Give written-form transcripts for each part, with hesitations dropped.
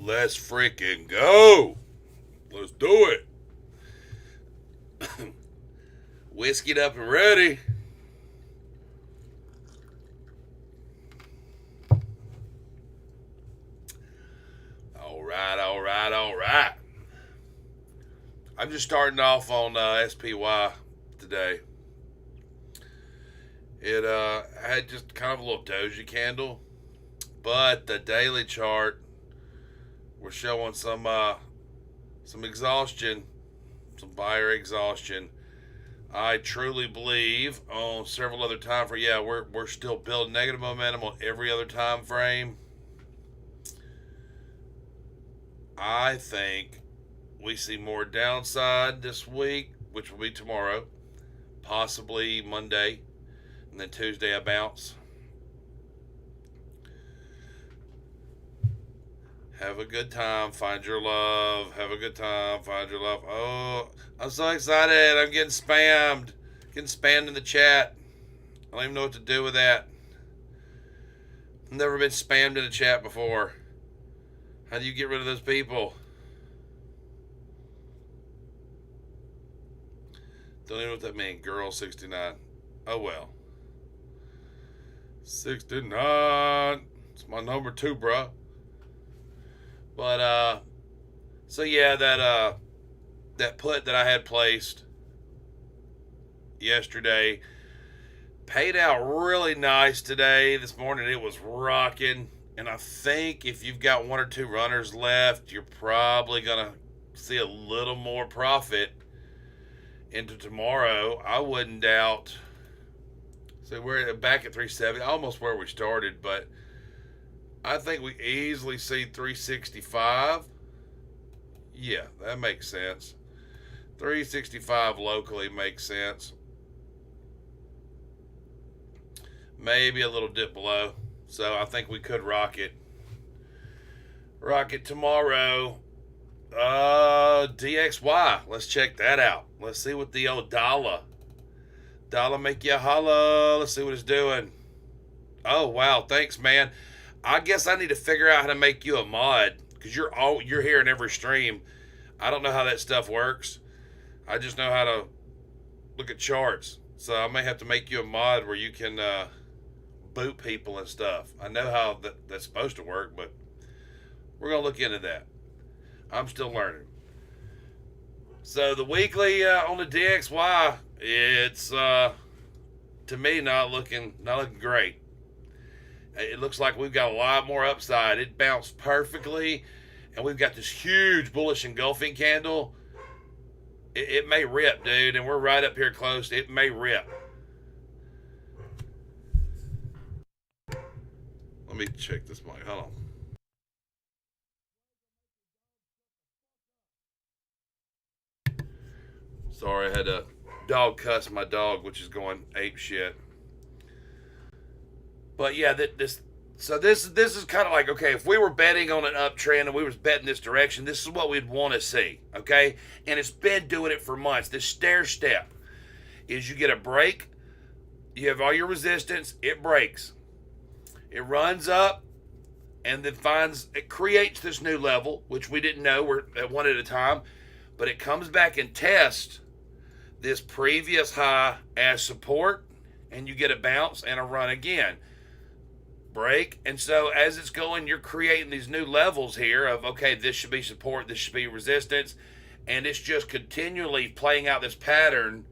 Let's freaking go. Let's do it. Whiskeyed up and ready. All right, all right, all right. I'm just starting off on SPY today. It had just kind of a little doji candle, but the daily chart was showing some exhaustion, some buyer exhaustion. I truly believe on several other time frames. Yeah, we're still building negative momentum on every other time frame. I think we see more downside this week, which will be tomorrow, possibly Monday, and then Tuesday I bounce. Have a good time, find your love. Have a good time, find your love. Oh, I'm so excited. I'm getting spammed. Getting spammed in the chat. I don't even know what to do with that. I've never been spammed in the chat before. How do you get rid of those people? Don't even know what that means. Girl 69. Oh well. 69. It's my number two, bruh. But so yeah, that put that I had placed yesterday paid out really nice today. This morning it was rocking. And I think if you've got one or two runners left, you're probably going to see a little more profit into tomorrow. I wouldn't doubt. So we're back at 370, almost where we started, but I think we easily see 365. Yeah, that makes sense. 365 locally makes sense. Maybe a little dip below. So I think we could rock it. Rock it tomorrow. DXY. Let's check that out. Let's see what the old dollar make you holla. Let's see what it's doing. Oh wow, thanks man. I guess I need to figure out how to make you a mod because you're here in every stream. I don't know how that stuff works. I just know how to look at charts. So I may have to make you a mod where you can boot people and stuff. I know how that's supposed to work, but we're gonna look into that. I'm still learning. So the weekly on the DXY, it's to me not looking great. It looks like we've got a lot more upside. It bounced perfectly, and we've got this huge bullish engulfing candle. It may rip, dude, and we're right up here close. It may rip. Let me check this mic. Hold on. Sorry, I had a dog cuss my dog, which is going ape shit. But yeah, this is kind of like, okay, if we were betting on an uptrend and we was betting this direction, this is what we'd want to see, okay? And it's been doing it for months. This stair step is you get a break, you have all your resistance, it breaks, it runs up, and then it creates this new level, which we didn't know. We're at one at a time, but it comes back and tests this previous high as support, and you get a bounce and a run again. Break. And so as it's going, you're creating these new levels here of, okay, this should be support, this should be resistance, and it's just continually playing out this pattern,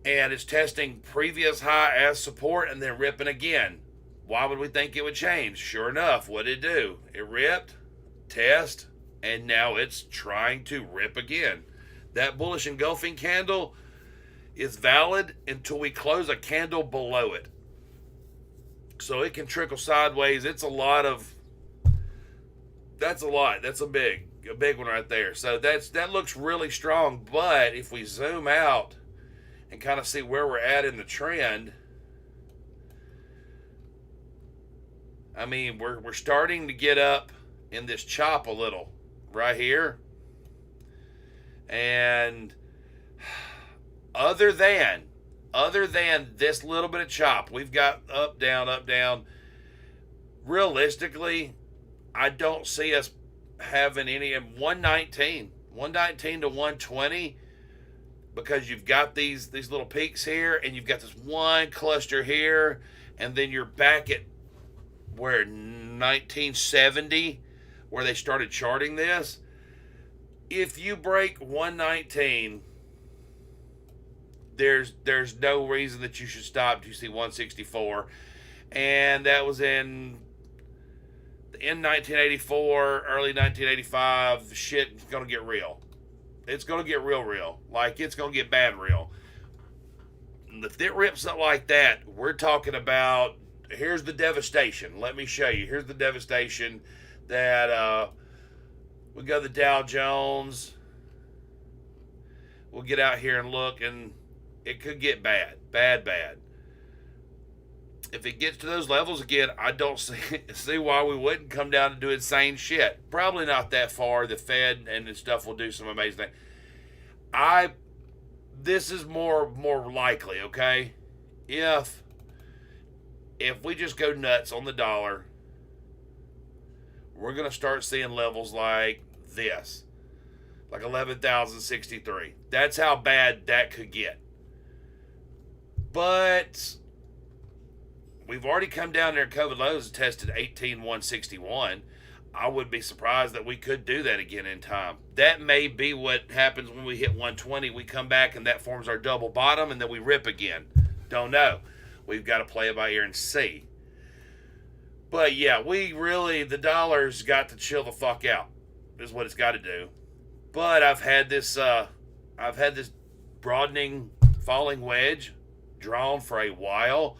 and it's testing previous high as support and then ripping again. Why would we think it would change? Sure enough, what did it do? It ripped, test, and now it's trying to rip again. That bullish engulfing candle is valid until we close a candle below it. So it can trickle sideways. That's a lot. That's a big one right there. So that looks really strong. But if we zoom out and kind of see where we're at in the trend, I mean, we're starting to get up in this chop a little right here. And other than this little bit of chop, we've got up, down, up, down. Realistically, I don't see us having any 119 to 120, because you've got these little peaks here, and you've got this one cluster here, and then you're back at where 1970, where they started charting this. If you break 119, there's no reason that you should stop till you see 164, and that was in 1984, early 1985. Shit's gonna get real. It's gonna get real. Like, it's gonna get bad real. If it rips up like that, we're talking about, here's the devastation. Let me show you. Here's the devastation that we go to the Dow Jones. We'll get out here and look, and it could get bad. If it gets to those levels again, I don't see why we wouldn't come down and do insane shit. Probably not that far. The Fed and stuff will do some amazing things. This is more likely, okay? If we just go nuts on the dollar, we're going to start seeing levels like this, like 11,063. That's how bad that could get. But we've already come down there. COVID lows and tested 18,161. I would be surprised that we could do that again in time. That may be what happens when we hit 120. We come back and that forms our double bottom, and then we rip again. Don't know. We've got to play it by ear and see. But yeah, the dollar's got to chill the fuck out, is what it's got to do. But I've had this broadening falling wedge drawn for a while,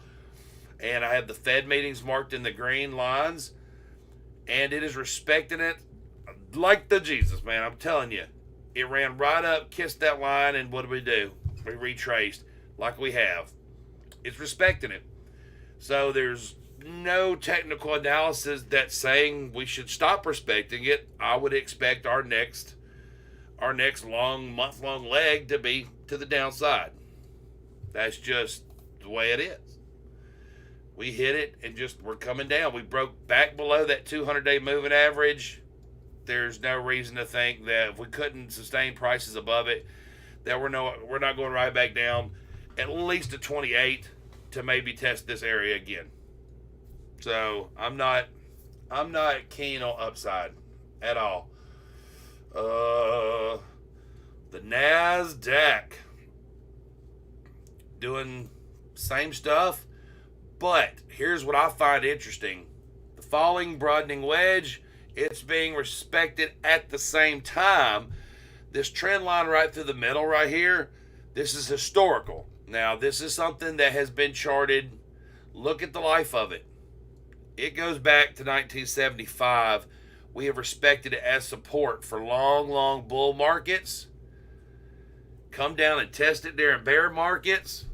and I have the Fed meetings marked in the green lines, and it is respecting it like the Jesus, man. I'm telling you, it ran right up, kissed that line, and what do? We retraced like we have. It's respecting it. So there's no technical analysis that's saying we should stop respecting it. I would expect our next month-long leg to be to the downside. That's just the way it is. We hit it and we're coming down. We broke back below that 200-day moving average. There's no reason to think that if we couldn't sustain prices above it, that we're not going right back down at least to 28 to maybe test this area again. So I'm not keen on upside at all. The NASDAQ doing same stuff, but here's what I find interesting. The falling broadening wedge, it's being respected at the same time. This trend line right through the middle right here, this is historical. Now, this is something that has been charted. Look at the life of it. It goes back to 1975. We have respected it as support for long bull markets. Come down and test it during bear markets.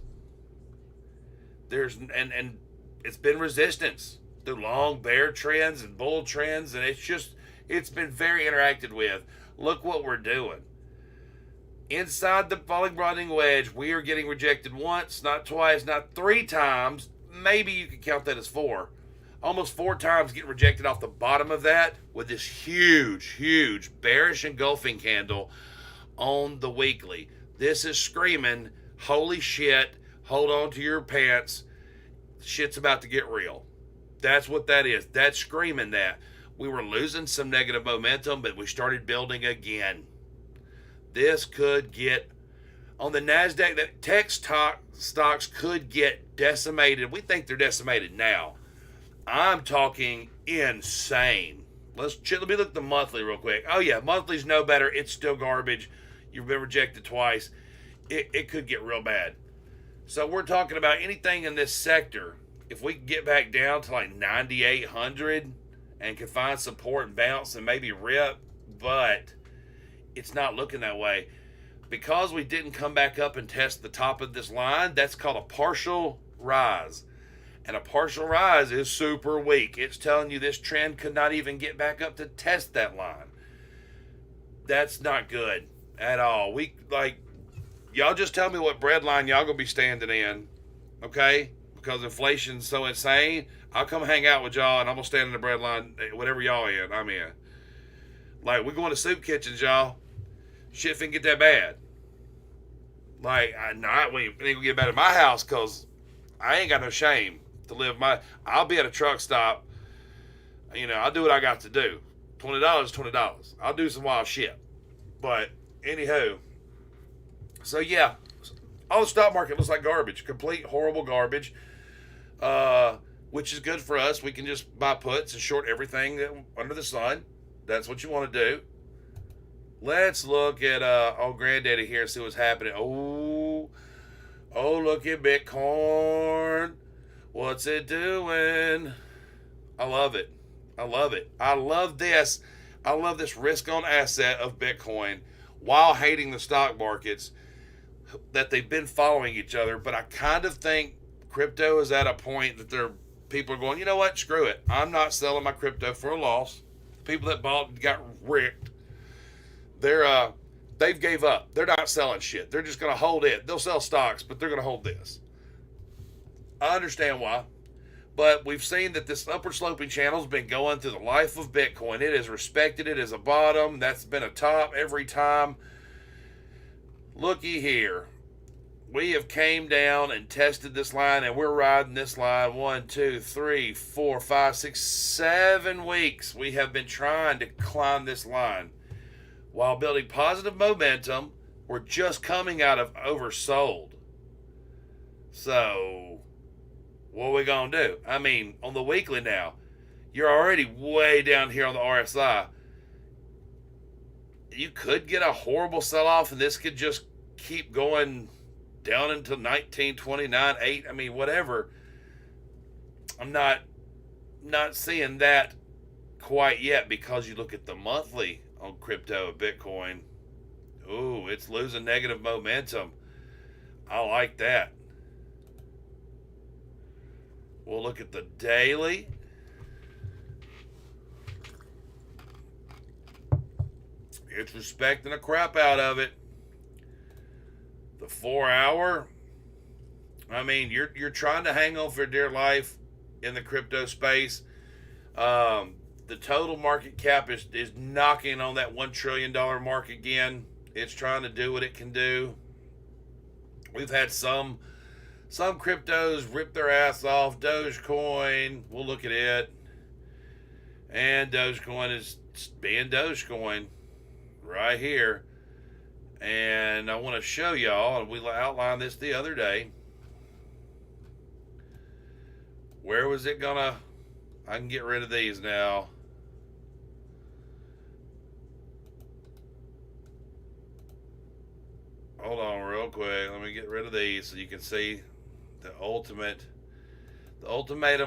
And it's been resistance through long bear trends and bull trends, and it's been very interacted with. Look what we're doing. Inside the falling broadening wedge, we are getting rejected once, not twice, not 3 times. Maybe you could count that as 4. Almost 4 times getting rejected off the bottom of that with this huge bearish engulfing candle on the weekly. This is screaming, holy shit, hold on to your pants. Shit's about to get real. That's what that is. That's screaming that. We were losing some negative momentum, but we started building again. This could get, on the NASDAQ, that tech stocks could get decimated. We think they're decimated now. I'm talking insane. Let me look at the monthly real quick. Oh yeah, monthly's no better. It's still garbage. You've been rejected twice. It could get real bad. So we're talking about anything in this sector. If we can get back down to like 9,800 and can find support and bounce and maybe rip, but it's not looking that way. Because we didn't come back up and test the top of this line, that's called a partial rise. And a partial rise is super weak. It's telling you this trend could not even get back up to test that line. That's not good at all. Y'all just tell me what bread line y'all gonna be standing in, okay? because inflation's so insane. I'll come hang out with y'all, and I'm gonna stand in the bread line, whatever y'all in, I'm in. Like, we're going to soup kitchens, y'all. Shit finna get that bad. Like, we ain't gonna get bad at my house, because I ain't got no shame to live I'll be at a truck stop. I'll do what I got to do. $20 is $20. I'll do some wild shit. But, anywho. So, yeah. All the stock market looks like garbage. Complete horrible garbage. Which is good for us. We can just buy puts and short everything under the sun. That's what you want to do. Let's look at old granddaddy here and see what's happening. Oh, look at Bitcoin. What's it doing? I love it. I love this. I love this risk on asset of Bitcoin while hating the stock markets, that they've been following each other. But I kind of think crypto is at a point that people are going, you know what? Screw it. I'm not selling my crypto for a loss. People that bought got ripped. They've gave up. They're not selling shit. They're just going to hold it. They'll sell stocks, but they're going to hold this. I understand why. But we've seen that this upward sloping channel has been going through the life of Bitcoin. It has respected it as a bottom. That's been a top every time. Looky here. We have came down and tested this line, and we're riding this line 1, 2, 3, 4, 5, 6, 7 weeks. We have been trying to climb this line while building positive momentum. We're just coming out of oversold. So, what are we going to do? I mean, on the weekly now, you're already way down here on the RSI. You could get a horrible sell-off, and this could just keep going down into 1929, 8. I mean, whatever. I'm not seeing that quite yet, because you look at the monthly on crypto, Bitcoin. Ooh, it's losing negative momentum. I like that. We'll look at the daily. It's respecting the crap out of it. The 4 hour. I mean, you're trying to hang on for dear life in the crypto space. The total market cap is knocking on that $1 trillion mark again. It's trying to do what it can do. We've had some cryptos rip their ass off. Dogecoin, we'll look at it. And Dogecoin is being Dogecoin right here. And I want to show y'all, and we outlined this the other day. Where was it gonna? I can get rid of these now. Hold on real quick. Let me get rid of these so you can see the ultimatum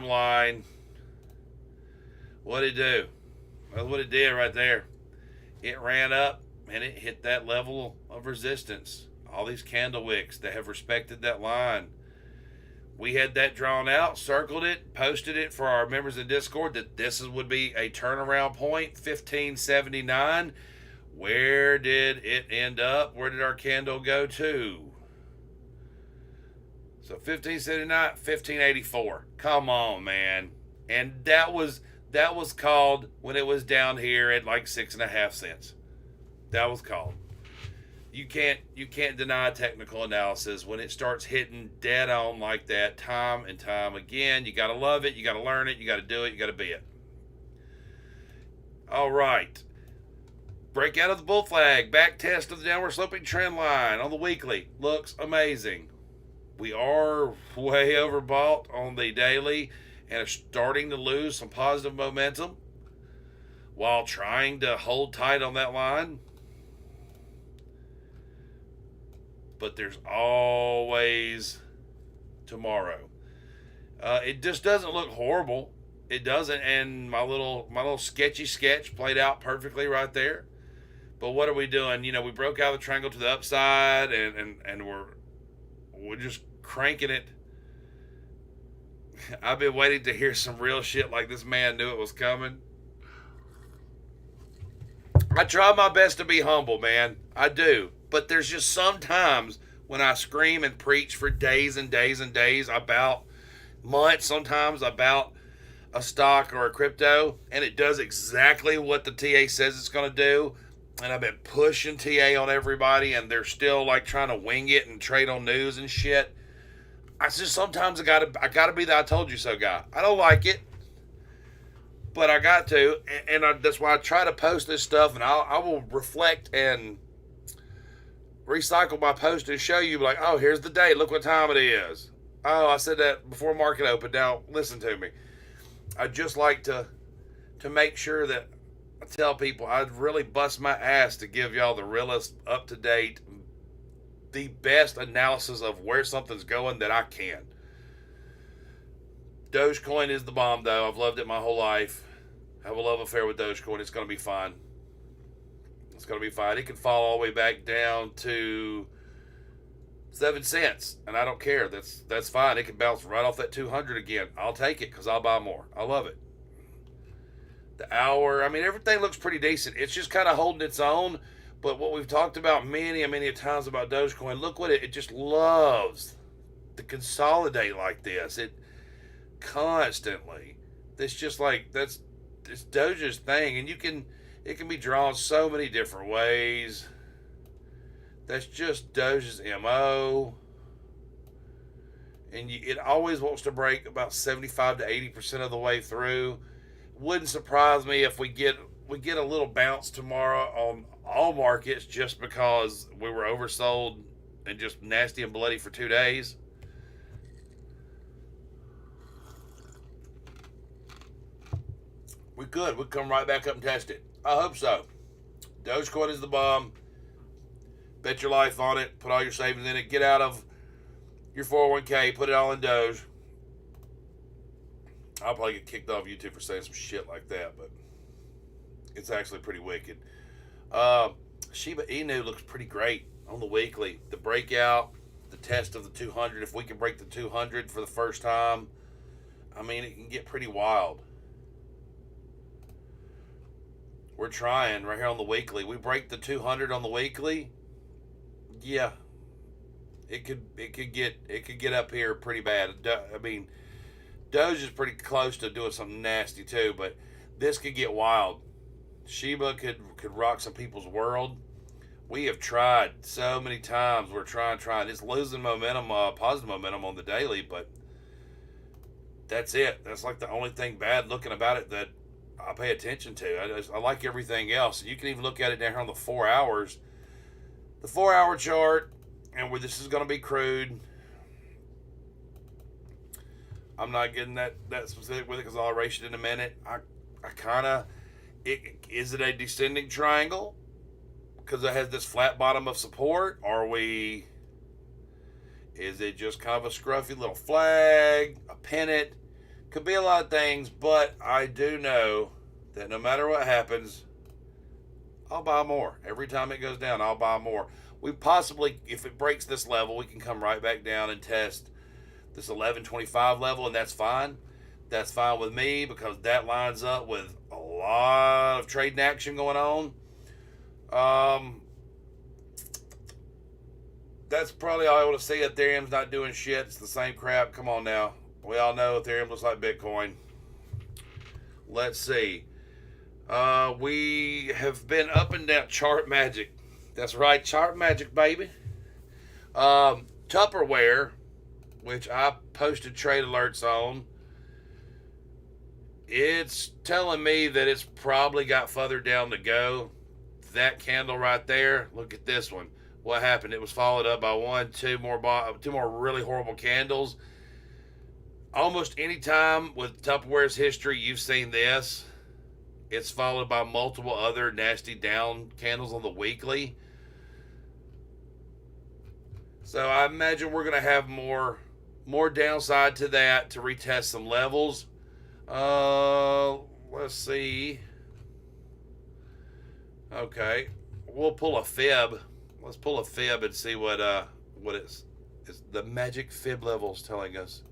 line. What'd it do? That's what it did right there. It ran up and it hit that level of resistance. All these candle wicks that have respected that line. We had that drawn out, circled it, posted it for our members in Discord that this would be a turnaround point, 1579. Where did it end up? Where did our candle go to? So 1579, 1584. Come on, man. And that was called when it was down here at like 6.5 cents. That was called. You can't deny technical analysis when it starts hitting dead on like that time and time again. You got to love it. You got to learn it. You got to do it. You got to be it. All right. Breakout of the bull flag. Back test of the downward sloping trend line on the weekly. Looks amazing. We are way overbought on the daily and are starting to lose some positive momentum while trying to hold tight on that line. But there's always tomorrow. It just doesn't look horrible. It doesn't, and my little sketchy sketch played out perfectly right there. But what are we doing? We broke out of the triangle to the upside, and we're just cranking it. I've been waiting to hear some real shit like this man knew it was coming. I try my best to be humble, man. I do. But there's just some times when I scream and preach for days and days and days about months sometimes about a stock or a crypto, and it does exactly what the TA says it's going to do. And I've been pushing TA on everybody, and they're still like trying to wing it and trade on news and shit. I just sometimes I gotta be the I told you so guy. I don't like it, but I got to, and that's why I try to post this stuff, and I will reflect and recycle my post and show you like, oh, here's the date. Look what time it is. Oh, I said that before market open. Now listen to me. I just like to make sure that I tell people I'd really bust my ass to give y'all the realest, up to date, the best analysis of where something's going that I can. Dogecoin is the bomb, though. I've loved it my whole life. I have a love affair with Dogecoin. It's going to be fine. It's going to be fine. It can fall all the way back down to 7 cents, and I don't care. That's fine. It can bounce right off that 200 again. I'll take it because I'll buy more. I love it. The hour, I mean, everything looks pretty decent. It's just kind of holding its own. But what we've talked about many times about Dogecoin, look what it just loves to consolidate like this. It constantly. It's just like it's Doge's thing, and it can be drawn so many different ways. That's just Doge's MO. And it always wants to break about 75 to 80% of the way through. Wouldn't surprise me if we get a little bounce tomorrow on all markets just because we were oversold and just nasty and bloody for 2 days. We could. We'd come right back up and test it. I hope so. Dogecoin is the bomb. Bet your life on it. Put all your savings in it. Get out of your 401k. Put it all in Doge. I'll probably get kicked off YouTube for saying some shit like that, but it's actually pretty wicked. Shiba Inu looks pretty great on the weekly. The breakout, the test of the 200. If we can break the 200 for the first time, I mean, it can get pretty wild. We're trying right here on the weekly. We break the 200 on the weekly. Yeah, it could get up here pretty bad. I mean, Doge is pretty close to doing something nasty too, but this could get wild. Shiba could rock some people's world. We have tried so many times. We're trying. It's losing momentum, positive momentum on the daily, but that's it. That's like the only thing bad looking about it that I pay attention to. I like everything else. You can even look at it down here on the 4 hours. The 4 hour chart, and where this is going to be crude. I'm not getting that specific with it because I'll erase it in a minute. I kind of, is it a descending triangle? Because it has this flat bottom of support? Is it just kind of a scruffy little flag, a pennant? Could be a lot of things, but I do know that no matter what happens, I'll buy more. Every time it goes down, I'll buy more. We possibly, if it breaks this level, we can come right back down and test this 1125 level, and that's fine. That's fine with me because that lines up with a lot of trading action going on. That's probably all I want to say. Ethereum's not doing shit. It's the same crap. Come on now. We all know Ethereum looks like Bitcoin. Let's see. We have been up and down. Chart Magic. That's right. Chart Magic, baby. Tupperware, which I posted trade alerts on, it's telling me that it's probably got further down to go. That candle right there, look at this one. What happened? It was followed up by two more really horrible candles. Almost any time with Tupperware's history, you've seen this. It's followed by multiple other nasty down candles on the weekly. So I imagine we're going to have more downside to that to retest some levels. Let's see. Okay, we'll pull a fib. Let's pull a fib and see what it's the magic fib levels telling us.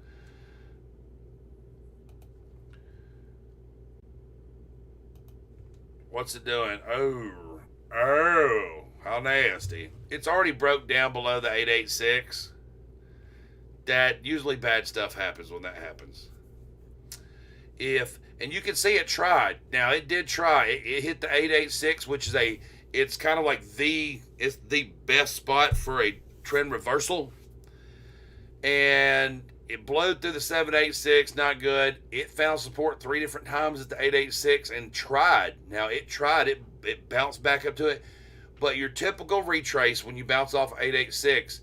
What's it doing? Oh, how nasty. It's already broke down below the 886. That usually bad stuff happens when that happens. And you can see it tried. Now it did try. It hit the 886, which is it's kind of like it's the best spot for a trend reversal. And it blowed through the 786, not good. It found support 3 different times at the 886 and tried. Now it tried. It bounced back up to it. But your typical retrace, when you bounce off 886,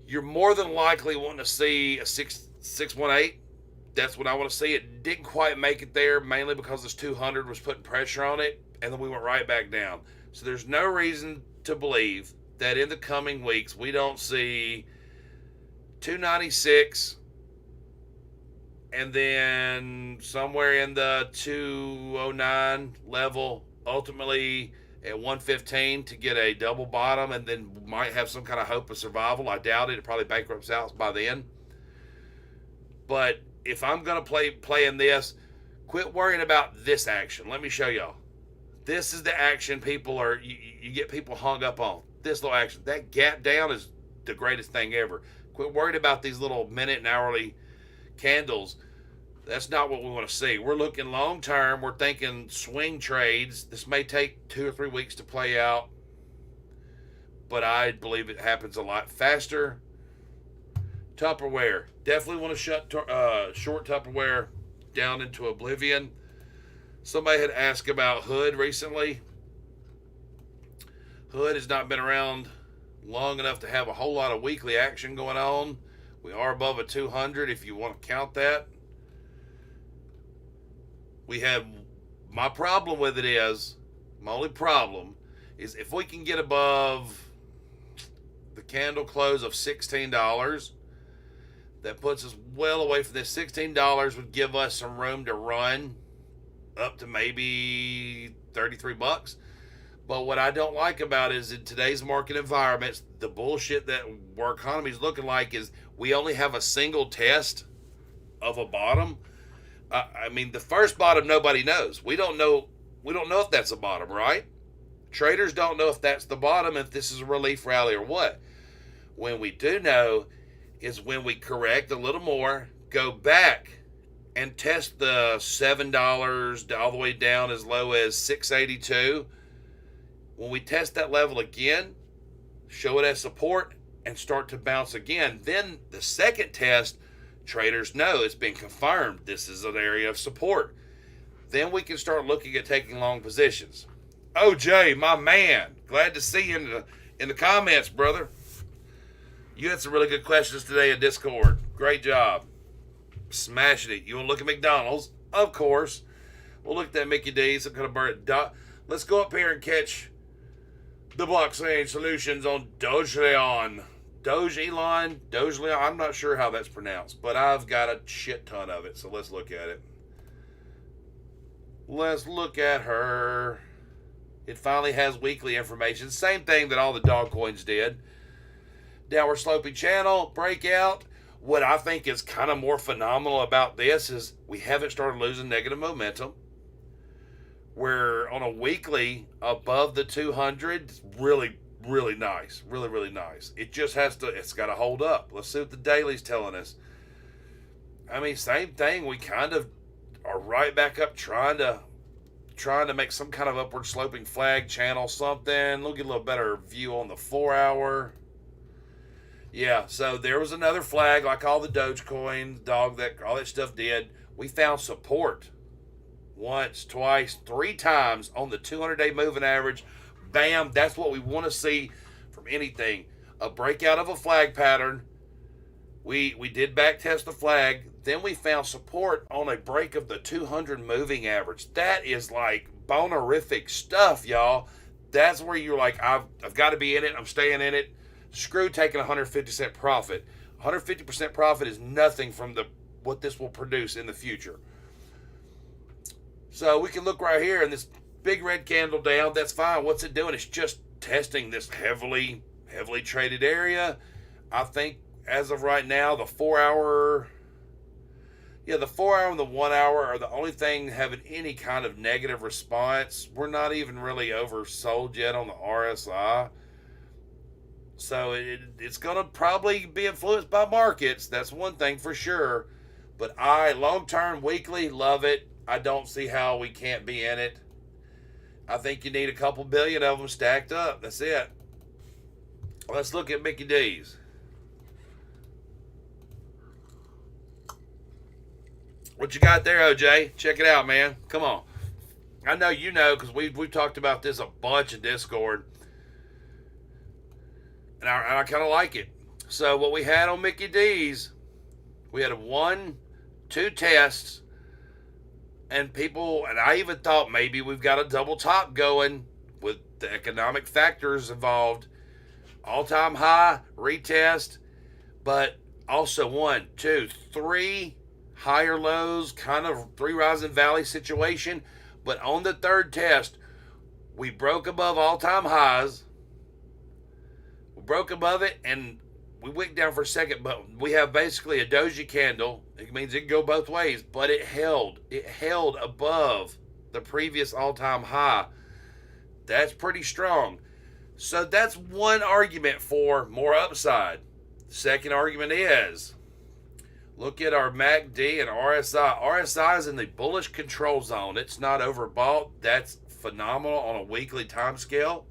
you're more than likely wanting to see a 618. That's what I want to see. It didn't quite make it there, mainly because this 200 was putting pressure on it, and then we went right back down. So there's no reason to believe that in the coming weeks we don't see 296 and then somewhere in the 209 level, ultimately at 115 to get a double bottom, and then might have some kind of hope of survival. I doubt it. It probably bankrupts out by then. But if I'm going to play in this, quit worrying about this action. Let me show y'all. This is the action you get people hung up on. This little action. That gap down is the greatest thing ever. Quit worrying about these little minute and hourly candles. That's not what we want to see. We're looking long term. We're thinking swing trades. This may take 2 or 3 weeks to play out, but I believe it happens a lot faster. Tupperware. Definitely want to short Tupperware down into oblivion. Somebody had asked about Hood recently. Hood has not been around long enough to have a whole lot of weekly action going on. We are above a 200 if you want to count that. My only problem is if we can get above the candle close of $16, that puts us well away from this. $16 would give us some room to run up to maybe $33. But what I don't like about it is in today's market environments, the bullshit that our economy is looking like is we only have a single test of a bottom. I mean, the first bottom nobody knows. We don't know if that's a bottom, right? Traders don't know if that's the bottom, if this is a relief rally or what. When we do know is when we correct a little more, go back and test the $7 all the way down as low as $6.82. When we test that level again, show it as support, and start to bounce again, then the second test, traders know it's been confirmed this is an area of support. Then we can start looking at taking long positions. OJ, my man, glad to see you in the comments, brother. You had some really good questions today in Discord. Great job. Smashing it. You want to look at McDonald's? Of course. We'll look at that Mickey D's. I'm going to burn it. Let's go up here and catch the blockchain solutions on Dogecoin. Dogecoin. I'm not sure how that's pronounced, but I've got a shit ton of it. So let's look at it. Let's look at her. It finally has weekly information. Same thing that all the dog coins did. Downward sloping channel, breakout. What I think is kind of more phenomenal about this is we haven't started losing negative momentum. We're on a weekly above the 200. Really, really nice. Really, really nice. It just it's got to hold up. Let's see what the daily's telling us. I mean, same thing. We kind of are right back up trying to make some kind of upward sloping flag channel, something. We'll get a little better view on the 4 hour. Yeah, so there was another flag like all the Dogecoin, all that stuff did. We found support once, twice, 3 times on the 200-day moving average. Bam, that's what we want to see from anything. A breakout of a flag pattern. We did back test the flag. Then we found support on a break of the 200 moving average. That is like bonerific stuff, y'all. That's where you're like, I've got to be in it. I'm staying in it. Screw taking 150% profit. 150% profit is nothing from what this will produce in the future. So we can look right here in this big red candle down. That's fine. What's it doing? It's just testing this heavily traded area. I think as of right now, the 4 hour, the 4 hour and the 1 hour are the only thing having any kind of negative response. We're not even really oversold yet on the RSI. So it's going to probably be influenced by markets. That's one thing for sure. But I, long term, weekly, love it. I don't see how we can't be in it. I think you need a couple billion of them stacked up. That's it. Let's look at Mickey D's. What you got there, OJ? Check it out, man. Come on. I know you know because we've talked about this a bunch in Discord, and I kind of like it. So what we had on Mickey D's, we had two tests, and people, and I even thought maybe we've got a double top going with the economic factors involved. All time high retest, but also one, two, three higher lows, kind of three rising valley situation. But on the third test, we broke above all time highs. We broke above it and we went down for a second, but we have basically a doji candle. It means it can go both ways, but it held. It held above the previous all time high. That's pretty strong. So that's one argument for more upside. Second argument is look at our MACD and RSI. RSI is in the bullish control zone. It's not overbought. That's phenomenal on a weekly time scale.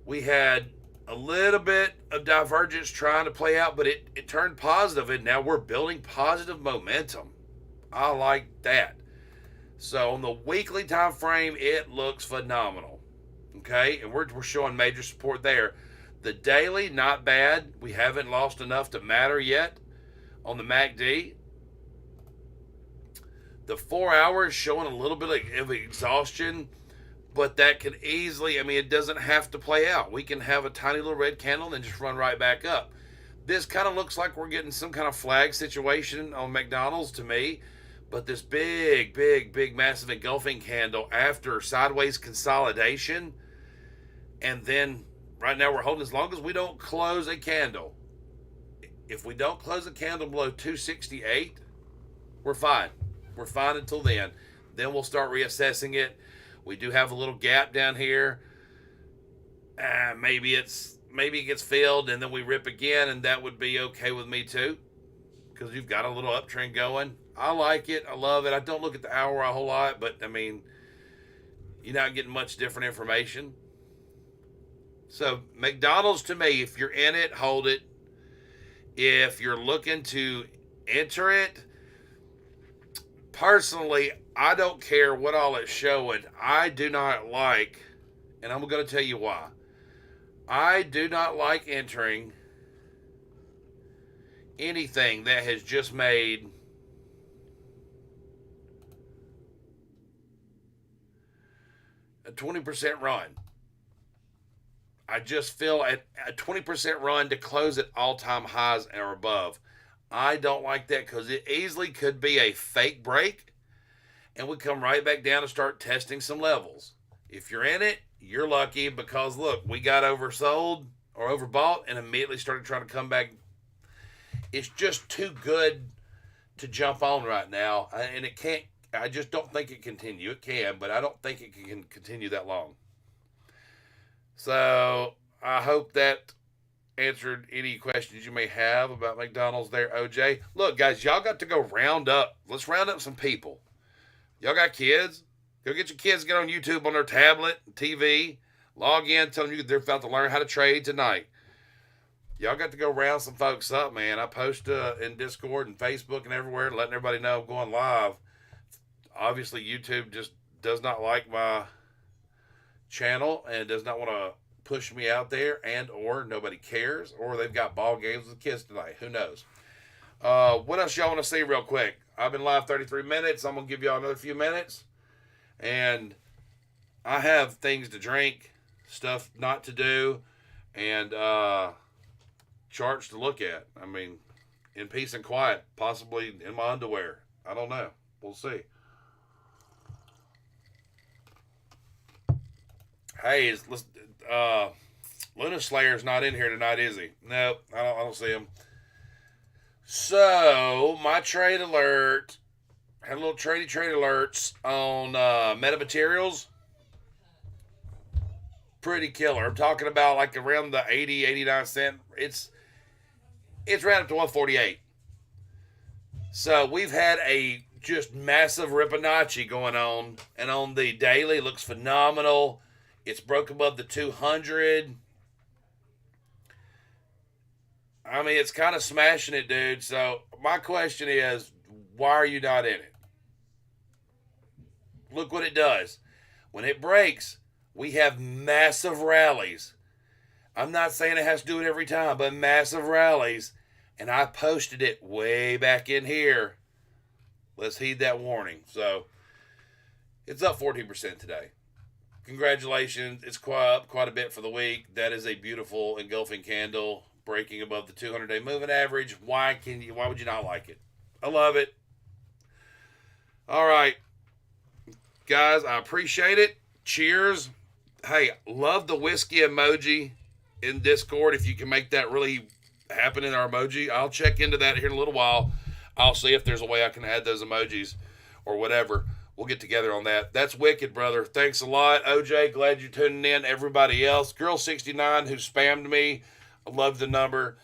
We had a little bit of divergence trying to play out, but it turned positive, and now we're building positive momentum. I like that. So on the weekly time frame, it looks phenomenal. Okay, and we're showing major support there. The daily, not bad. We haven't lost enough to matter yet on the MACD. The 4 hours showing a little bit of exhaustion, but that can easily, I mean, it doesn't have to play out. We can have a tiny little red candle and then just run right back up. This kind of looks like we're getting some kind of flag situation on McDonald's to me, but this big, massive engulfing candle after sideways consolidation, and then right now we're holding as long as we don't close a candle. If we don't close a candle below 268, we're fine. We're fine until then. Then we'll start reassessing it. We do have a little gap down here. Maybe it gets filled and then we rip again, and that would be okay with me too, because you've got a little uptrend going. I like it. I love it. I don't look at the hour a whole lot, but I mean, you're not getting much different information. So McDonald's, to me, if you're in it, hold it. If you're looking to enter it, personally, I don't care what all it's showing. I do not like, and I'm going to tell you why. I do not like entering anything that has just made a 20% run. I just feel at a 20% run to close at all-time highs or above. I don't like that because it easily could be a fake break and we come right back down and start testing some levels. If you're in it, you're lucky because, look, we got oversold or overbought and immediately started trying to come back. It's just too good to jump on right now, and it can't. I just don't think it can continue. It can, but I don't think it can continue that long. So I hope that answered any questions you may have about McDonald's there, OJ. Look, guys, y'all got to go round up. Let's round up some people. Y'all got kids? Go get your kids, get on YouTube on their tablet, TV, log in, tell them they're about to learn how to trade tonight. Y'all got to go round some folks up, man. I post in Discord and Facebook and everywhere, letting everybody know I'm going live. Obviously, YouTube just does not like my channel and does not want to push me out there, and or nobody cares, or they've got ball games with kids tonight. Who knows? What else y'all want to see real quick? I've been live 33 minutes. I'm going to give y'all another few minutes. And I have things to drink, stuff not to do, and charts to look at. I mean, in peace and quiet, possibly in my underwear. I don't know. We'll see. Hey, Luna Slayer's not in here tonight, is he? Nope, I don't see him. So, my trade alert, had a little trade alerts on metamaterials. pretty killer. I'm talking about like around the 80, 89 cent. It's right up to 148. So we've had a just massive Ripponacci going on, and on the daily it looks phenomenal. It's broke above the 200. I mean, it's kind of smashing it, dude. So my question is, why are you not in it? Look what it does. When it breaks, we have massive rallies. I'm not saying it has to do it every time, but massive rallies. And I posted it way back in here. Let's heed that warning. So it's up 14% today. Congratulations. It's up quite a bit for the week. That is a beautiful engulfing candle breaking above the 200-day moving average. Why would you not like it? I love it. All right. Guys, I appreciate it. Cheers. Hey, love the whiskey emoji in Discord. If you can make that really happen in our emoji, I'll check into that here in a little while. I'll see if there's a way I can add those emojis or whatever. We'll get together on that. That's wicked, brother. Thanks a lot, OJ. Glad you're tuning in. Everybody else, Girl69 who spammed me, I love the number.